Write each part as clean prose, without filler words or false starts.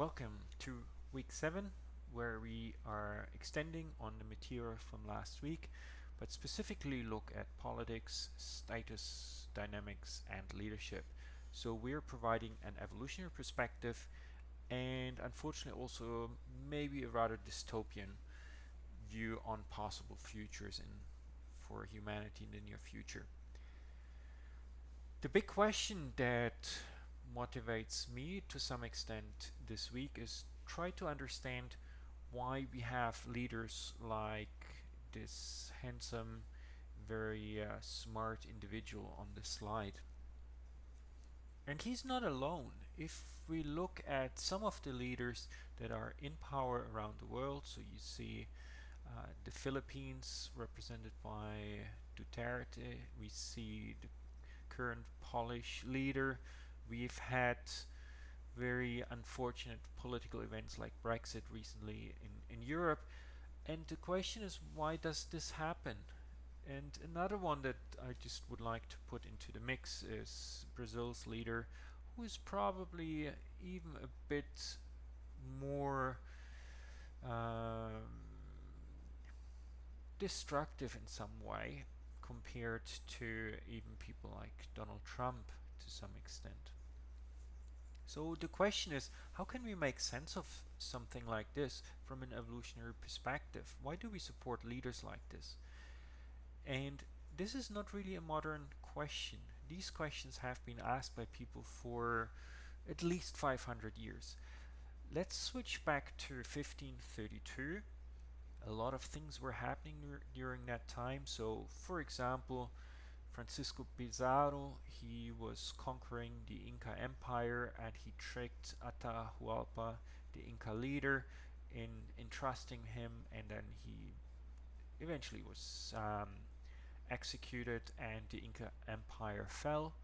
Welcome to week 7, where we are extending on the material from last week, but specifically look at politics, status, dynamics, and leadership. So we're providing an evolutionary perspective and unfortunately also maybe a rather dystopian view on possible futures for humanity in the near future. The big question that motivates me to some extent this week is try to understand why we have leaders like this handsome, very smart individual on the slide. And he's not alone. If we look at some of the leaders that are in power around the world, so you see the Philippines represented by Duterte, we see the current Polish leader. We've had very unfortunate political events like Brexit recently in Europe. And the question is, why does this happen? And another one that I just would like to put into the mix is Brazil's leader, who is probably even a bit more um, destructive in some way compared to even people like Donald Trump to some extent. So the question is, how can we make sense of something like this from an evolutionary perspective? Why do we support leaders like this? And this is not really a modern question. These questions have been asked by people for at least 500 years. Let's switch back to 1532. A lot of things were happening during that time. So, for example, Francisco Pizarro, he was conquering the Inca Empire and he tricked Atahualpa, the Inca leader, in entrusting him, and then he eventually was executed and the Inca Empire fell.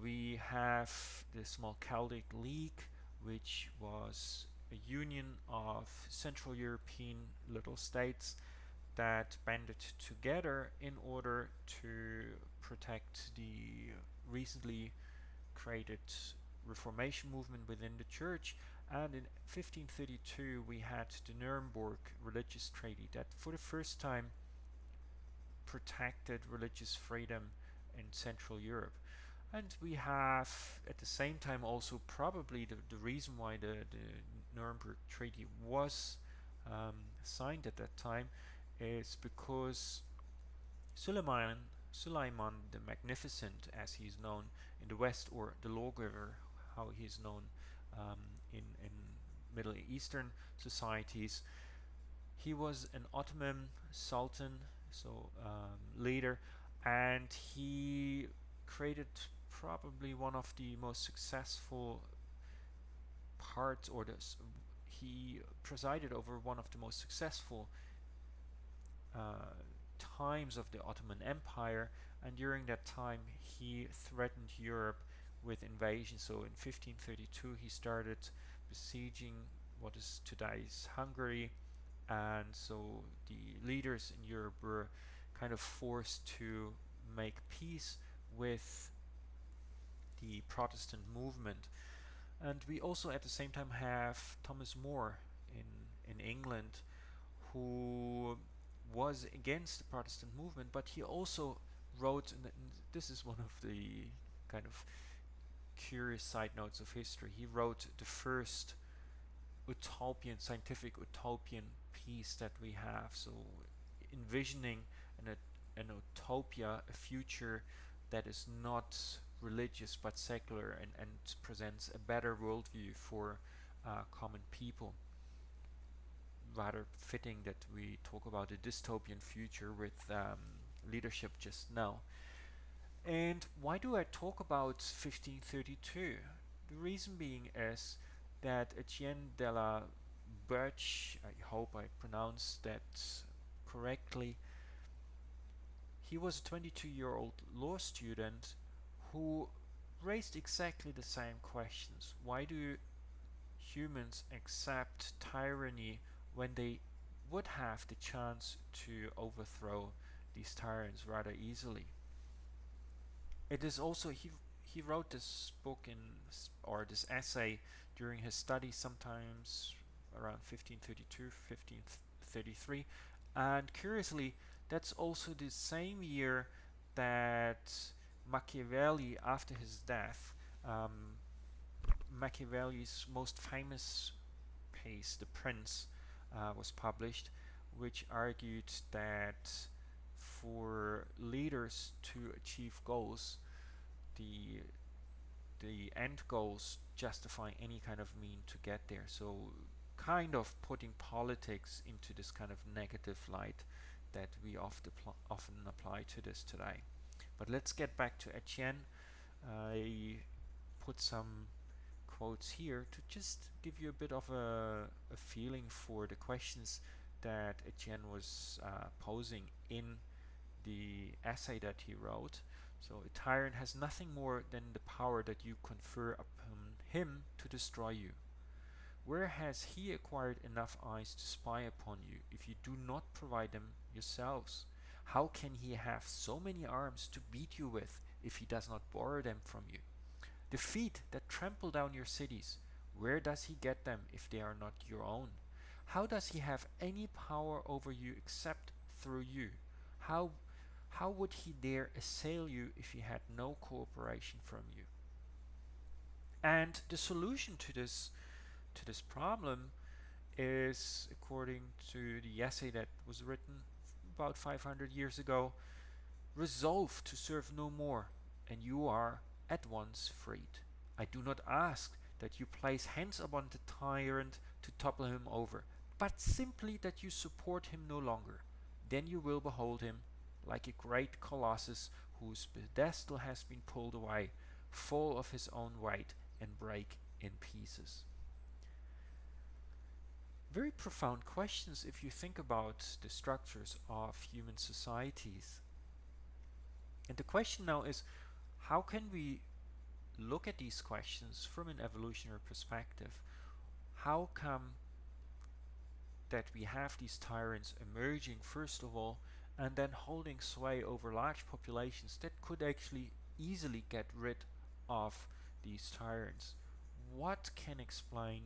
We have the small Celtic League, which was a union of Central European little states that banded together in order to protect the recently created Reformation movement within the church. And in 1532 we had the Nuremberg Religious Treaty that for the first time protected religious freedom in Central Europe. And we have at the same time also probably the reason why the Nuremberg Treaty was signed at that time is because Suleiman the Magnificent, as he is known in the West, or the lawgiver, how he is known in Middle Eastern societies, he was an Ottoman sultan, so leader, and he created probably one of the most successful parts, or he presided over one of the most successful uh, times of the Ottoman Empire, and during that time he threatened Europe with invasion. So in 1532 he started besieging what is today's Hungary, and so the leaders in Europe were kind of forced to make peace with the Protestant movement. And we also at the same time have Thomas More in England, who was against the Protestant movement, but he also wrote, and this is one of the kind of curious side notes of history, he wrote the first scientific utopian piece that we have. So envisioning an utopia, a future that is not religious but secular, and presents a better worldview for common people. Rather fitting that we talk about a dystopian future with leadership just now. And why do I talk about 1532? The reason being is that Etienne de la Birch, I hope I pronounced that correctly, he was a 22-year-old law student who raised exactly the same questions. Why do humans accept tyranny when they would have the chance to overthrow these tyrants rather easily? It is also he wrote this book in or this essay during his study, sometimes around 1532, 1533. And curiously, that's also the same year that Machiavelli, after his death, Machiavelli's most famous piece, The Prince, was published, which argued that for leaders to achieve goals, the the end goals justify any kind of mean to get there. So kind of putting politics into this kind of negative light that we often apply to this today. But let's get back to Etienne. I put some quotes here to just give you a bit of a feeling for the questions that Etienne was posing in the essay that he wrote. So a tyrant has nothing more than the power that you confer upon him to destroy you. Where has he acquired enough eyes to spy upon you if you do not provide them yourselves? How can he have so many arms to beat you with if he does not borrow them from you? The feet that trample down your cities, where does he get them if they are not your own? How does he have any power over you except through you? How how would he dare assail you if he had no cooperation from you? And the solution to this problem is, according to the essay that was written about 500 years ago, resolve to serve no more, and you are at once freed. I do not ask that you place hands upon the tyrant to topple him over, but simply that you support him no longer. Then you will behold him, like a great colossus whose pedestal has been pulled away, fall of his own weight and break in pieces. Very profound questions if you think about the structures of human societies. And the question now is, how can we look at these questions from an evolutionary perspective? How come that we have these tyrants emerging first of all and then holding sway over large populations that could actually easily get rid of these tyrants? What can explain,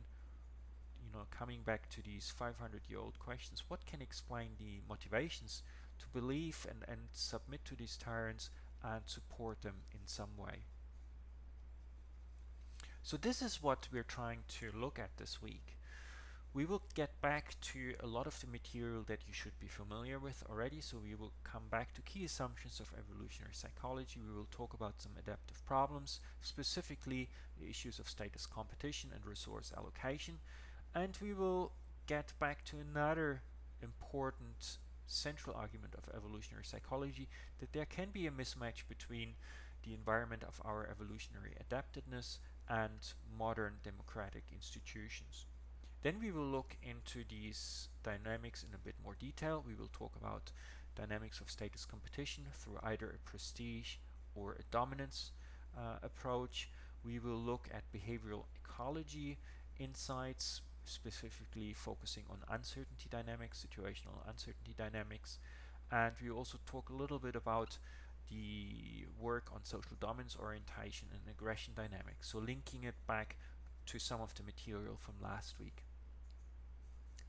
coming back to these 500-year-old questions, what can explain the motivations to believe and submit to these tyrants and support them in some way? So this is what we're trying to look at this week. We will get back to a lot of the material that you should be familiar with already, so we will come back to key assumptions of evolutionary psychology. We will talk about some adaptive problems, specifically the issues of status competition and resource allocation, and we will get back to another important central argument of evolutionary psychology, that there can be a mismatch between the environment of our evolutionary adaptedness and modern democratic institutions. Then we will look into these dynamics in a bit more detail. We will talk about dynamics of status competition through either a prestige or a dominance approach. We will look at behavioral ecology insights, specifically focusing on uncertainty dynamics, situational uncertainty dynamics. And we will also talk a little bit about the work on social dominance orientation and aggression dynamics, so linking it back to some of the material from last week.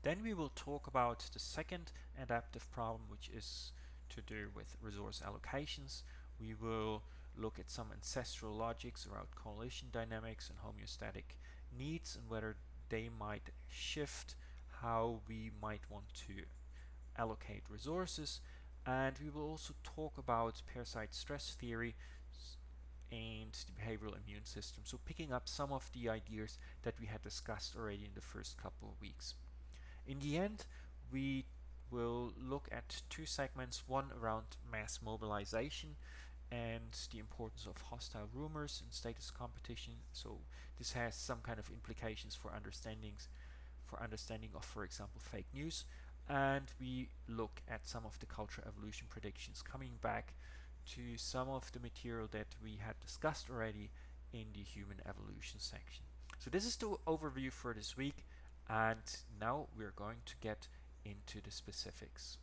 Then we will talk about the second adaptive problem, which is to do with resource allocations. We will look at some ancestral logics around coalition dynamics and homeostatic needs and whether they might shift how we might want to allocate resources. And we will also talk about parasite stress theory and the behavioral immune system. So picking up some of the ideas that we had discussed already in the first couple of weeks. In the end, we will look at two segments, one around mass mobilization and the importance of hostile rumors and status competition. So this has some kind of implications for understanding of, for example, fake news. And we look at some of the cultural evolution predictions, coming back to some of the material that we had discussed already in the human evolution section. So this is the overview for this week, and now we're going to get into the specifics.